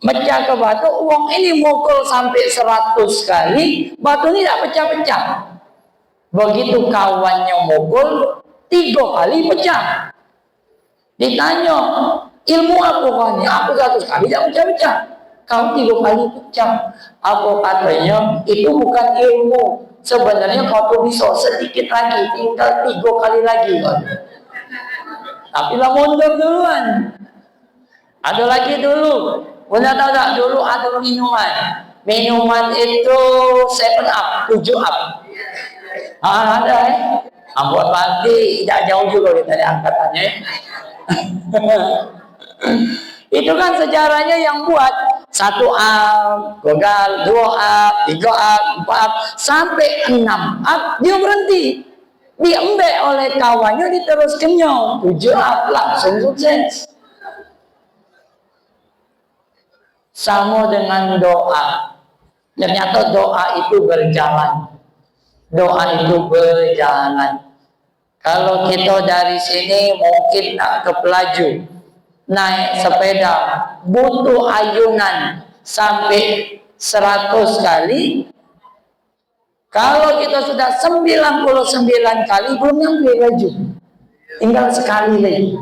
S1: Mecah ke batu, uang ini mukul sampai 100 kali, batu ini tidak pecah-pecah. Begitu kawannya mukul, 3 kali pecah. Ditanya, ilmu apa kawannya? Aku 100 kali tidak pecah-pecah. Kau 3 kali pecah. Aku katanya, itu bukan ilmu. Sebenarnya kau tuh bisa sedikit lagi, tinggal 3 kali lagi. Tapi lah mundur duluan. Ada lagi dulu. Punya tahu tak dulu ada minuman. Minuman itu 7 up, 7 up. Ada buat pagi tidak jauh juga kita angkatannya. Itu kan sejarahnya yang buat 1 up, gagal, 2 up, 3 up, 4 up, sampai 6 up dia berhenti. Diembek oleh kawannya diteruskannya 7 up langsung sukses. Sama dengan doa. Ternyata doa itu berjalan. Doa itu berjalan. Kalau kita dari sini mungkin nak ke Pelaju, naik sepeda, butuh ayunan sampai 100 kali. Kalau kita sudah 99 kali belum nyampe Pelaju, tinggal sekali lagi.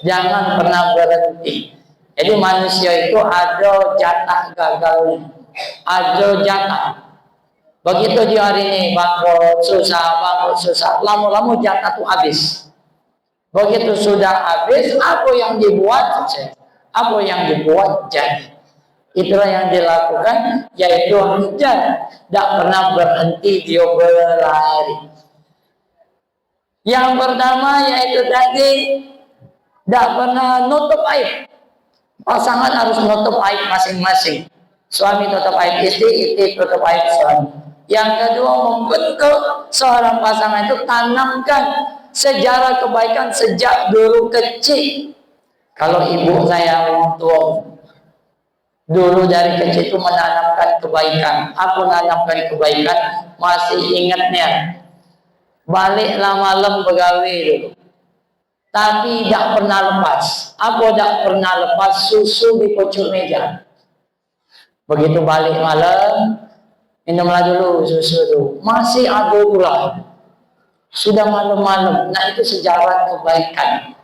S1: Jangan pernah berhenti. Jadi manusia itu ada jatah gagalnya, ada jatah. Begitu di hari ini bangkrut susah, lama-lama jatah itu habis. Begitu sudah habis, apa yang dibuat sukses, apa yang dibuat jadi. Itulah yang dilakukan, yaitu mengejar, tidak pernah berhenti dia berlari. Yang pertama yaitu tadi, tidak pernah nutup aib. Pasangan harus menutup aib masing-masing. Suami tutup aib istri, istri tutup aib suami. Yang kedua, membentuk seorang pasangan itu tanamkan sejarah kebaikan sejak dulu kecil. Kalau ibu saya orang tua dulu dari kecil itu menanamkan kebaikan. Aku menanamkan kebaikan, masih ingatnya. Baliklah malam begawe dulu. Tapi tidak pernah lepas. Aku tidak pernah lepas susu di pucuk meja. Begitu balik malam, minumlah dulu susu itu. Masih ada pula. Sudah malam-malam. Nah itu sejarah kebaikan.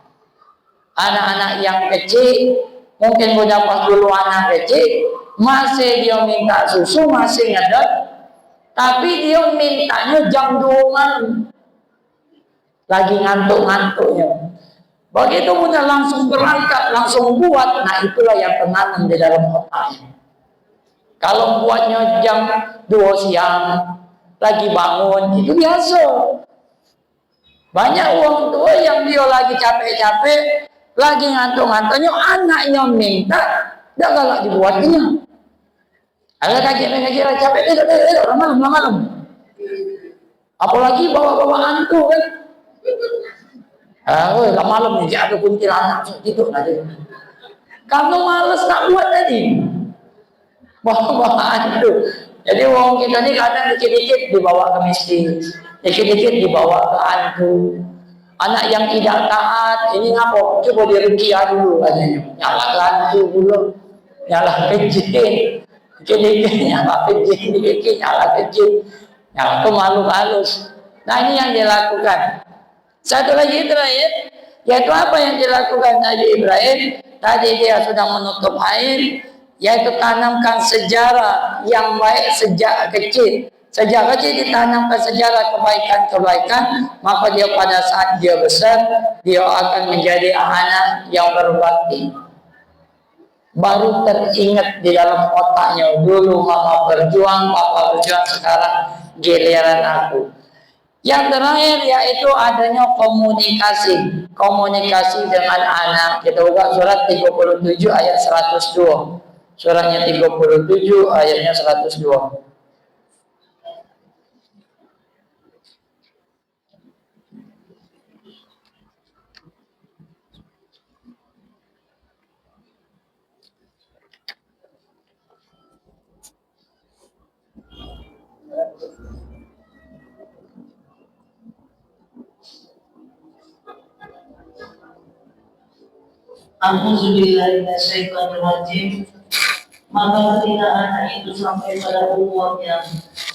S1: Anak-anak yang kecil, mungkin punya pas dulu anak kecil, masih dia minta susu, masih ngedot. Tapi dia mintanya jam 2 malam. Lagi ngantuk-ngantuknya. Begitu punya langsung berangkat, langsung buat. Nah itulah yang tertanam di dalam otaknya. Kalau buatnya jam 2 siang, lagi bangun, itu biasa. Banyak orang tua yang dia lagi capek-capek, lagi ngantuk-ngantuknya, anaknya minta, dia galak dibuatnya. Ada kaget-kaget capek, tidak, malam. Apalagi bawa-bawa hantu kan. Gak malam nih, ada kuntilanak gitu nanti. Kamu males nak buat tadi, bawa-bawaan itu. Jadi uang kita ini kadang dikit-dikit dibawa ke miskin, dikit-dikit dibawa ke hantu. Anak yang tidak taat, ini ngapa? Coba dirukiah dulu katanya. Nyala ke hantu dulu, nyala ke jin, dikit-dikit nyala ke jin, dikit-dikit nyala ke jin, nyala ke makhluk halus. Nah ini yang dilakukan. Satu lagi terakhir, yaitu apa yang dilakukan Nabi Ibrahim. Tadi dia sudah menutup air, yaitu tanamkan sejarah yang baik sejak kecil. Sejak kecil ditanamkan sejarah kebaikan-kebaikan, maka dia pada saat dia besar, dia akan menjadi anak yang berbakti. Baru teringat di dalam otaknya, dulu mama berjuang, papa berjuang, sekarang giliran aku. Yang terakhir yaitu adanya komunikasi dengan anak. Kita buka surat 37 ayat 102. Suratnya 37 ayatnya 102.
S3: A'udzubillahi minasyaitonir rajim. Maka ketika anak itu sampai pada umurnya,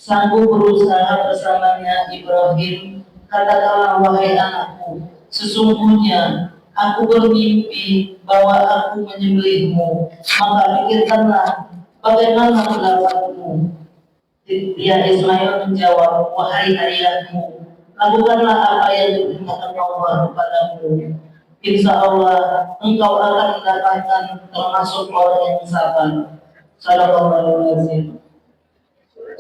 S3: sanggup berusaha bersamanya Ibrahim, katakanlah wahai anakku, sesungguhnya aku bermimpi bahwa aku menyembelihmu, maka pikirkanlah bagaimana pendapatmu. Ya Ismail menjawab, wahai ayahku, lakukanlah apa yang diperintahkan Allah kepadamu. Insya Allah engkau akan mendapatkan termasuk orang yang sabar. Sallallahu alaihi.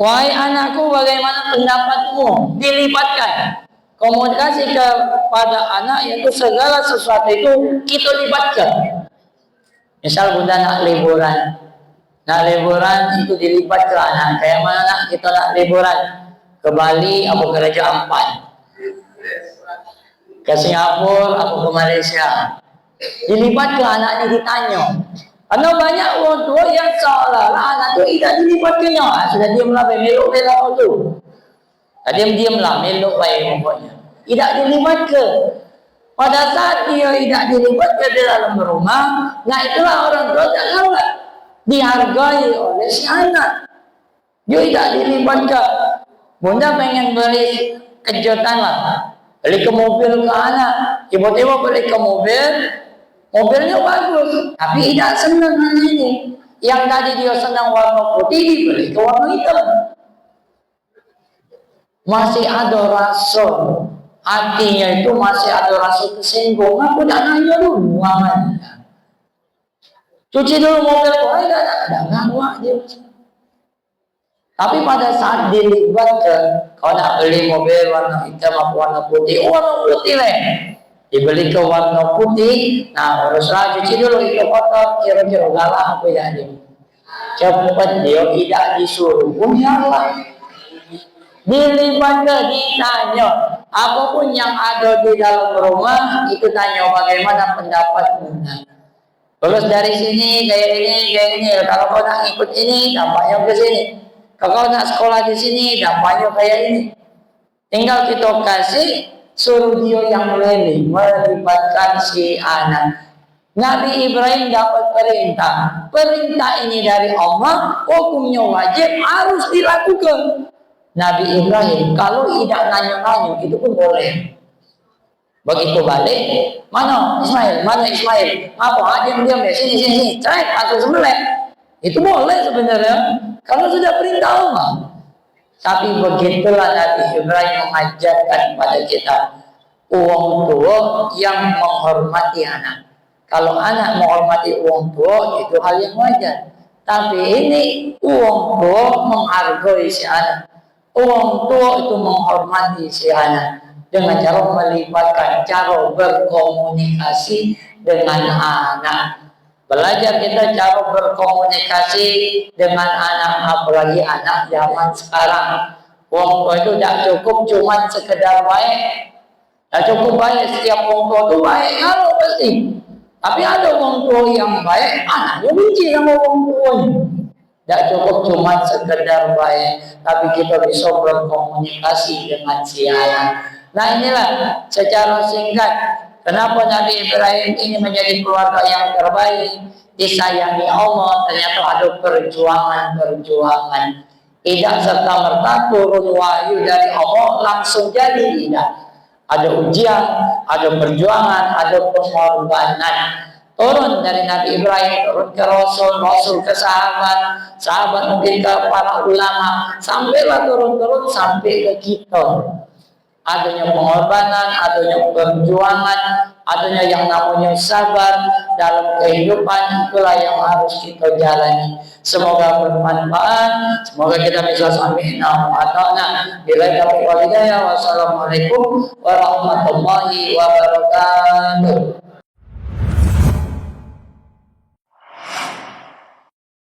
S1: Wahai anakku, bagaimana pendapatmu? Dilipatkan. Komunikasi kepada anak yaitu segala sesuatu itu kita libatkan. Misal bunda nak liburan. Nak liburan itu dilibat ke anak. Kayak mana nak kita nak liburan? Ke Bali atau ke Raja Ampat? Ke Singapura atau ke Malaysia? Dilibat ke anaknya, ditanya. Karena banyak orang tua yang seolah-olah anak itu tidak dilibatkannya. Sudah diamlah meluk belakang tu. Diam-diamlah meluk baik pokoknya. Tidak dilibatkan. Pada saat dia tidak dilibatkan di dalam rumah, nah itulah orang tua tak kalah. Dihargai oleh si anak. Dia tidak dilibatkan. Bunda pengen beli kejutan lah. Beli ke mobil ke anak. Tiba-tiba beli ke mobil. Mobilnya bagus, tapi tidak senang anak ini. Yang tadi dia senang warna putih, dibeli ke warna hitam. Masih ada rasa, hatinya itu masih ada rasa kesinggung. Aku tidak nanya dulu amannya. Cuci dulu mobil kau, ada ngaku dia. Tapi pada saat dilibatkan, kau nak beli mobil warna hitam atau warna putih, warna putih lah. Dibeli ke warna putih, nah haruslah cuci dulu itu kotor, kira-kira galah apa ya dia. Cepat dia tidak disuruh punya Allah. Dilibatkan, ditanya apapun yang ada di dalam rumah itu tanya bagaimana pendapatmu. Terus dari sini kayak ini. Kalau kau nak ikut ini, dampaknya ke sini. Kalau kau nak sekolah di sini, dampaknya kayak ini. Tinggal kita kasih. Suruh dia yang melibatkan si anak. Nabi Ibrahim dapat perintah. Perintah ini dari Allah, hukumnya wajib, harus dilakukan. Nabi Ibrahim kalau tidak nanya-nanya itu pun boleh. Begitu balik, mana Ismail? Apa? Diam ya, sini. Cerai atau sembelih. Itu boleh sebenarnya. Kalau sudah perintah Allah. Tapi begitulah Nabi Ibrahim mengajarkan kepada kita, orang tua yang menghormati anak. Kalau anak menghormati orang tua itu hal yang wajar. Tapi ini orang tua menghargai si anak. Orang tua itu menghormati si anak dengan cara melibatkan, cara berkomunikasi dengan anak. Belajar kita cara berkomunikasi dengan anak, apalagi anak zaman sekarang. Wong tua itu tidak cukup cuma sekedar baik. Tidak cukup baik, setiap wong tua itu baik kalau pasti. Tapi ada wong tua yang baik, anaknya benci sama wong tuanya. Tidak cukup cuma sekedar baik, tapi kita bisa berkomunikasi dengan si anak. Nah inilah secara singkat. Kenapa Nabi Ibrahim ini menjadi keluarga yang terbaik, disayangi Allah, ternyata ada perjuangan. Tidak serta-merta turun wahyu dari Allah langsung jadi, tidak. Ada ujian, ada perjuangan, ada pengorbanan. Turun dari Nabi Ibrahim, turun ke Rasul ke sahabat mungkin ke para ulama, sampailah turun sampai ke kita. Adanya pengorbanan, adanya perjuangan, adanya yang namanya sabar dalam kehidupan, itulah yang harus kita jalani. Semoga bermanfaat, semoga kita bisa sami'na wa ata'na. Billahi taufiq wal hidayah. Wassalamualaikum warahmatullahi wabarakatuh.